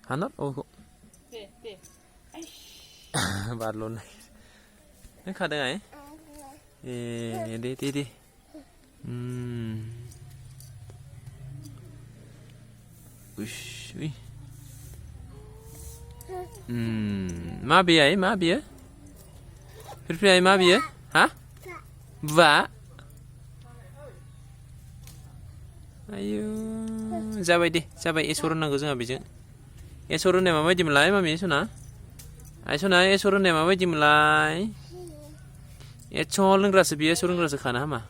Hanat oh kok. Balon này. Nó khá đây ấy. Đi. Ui. Ma bia ấy, ma bia. Firfiri ấy ma bia? Hả? Vả. Ayo, जाबाय दे जाबाय Acer होननांगौ जोंहा बेजों Acer होननाय माबायदिमोनलाय mummy सना आइसना Acer होननाय माबायदिमोनलाय S' लोंग्रासो बियो S' लोंग्रासो खाना हामा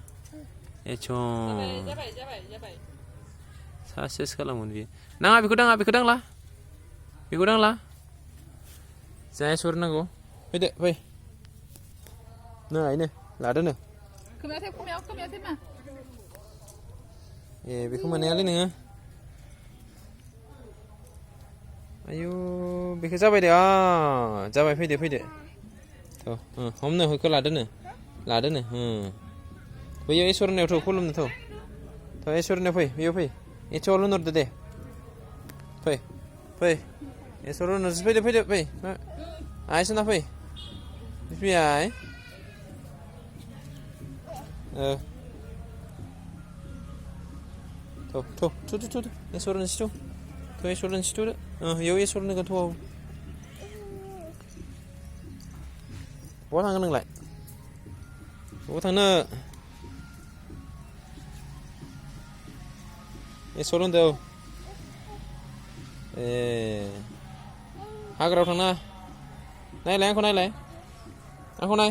एस' सासेस खालामोन बियो नाङा बेखौ दांला जा एसर होननांगौ फैदो फै नै आइनो लादो नो खोमायाव मा बेखौ मोननायालै नोङो आयु बेखौ जाबाय दे जाबाय फैदो थ' हमनो बेखौ लादोनो बैयो इसोर होननायावथ' खुलुमनो थ' इसोर होननायाव फै बैयाव फै एसेआवल' होनहरदो दे फै इसोर होनहरसो फैदो फै आइसना फै फैयाय थ' एसरनो सिथ' एसरनो सिथ'दो इयाव एसरनो गोथौआव बहा थांगोन नोंलाय बहा थांनो एसर होनदो हाग्रायाव थांना नायलाय आंखौ नाय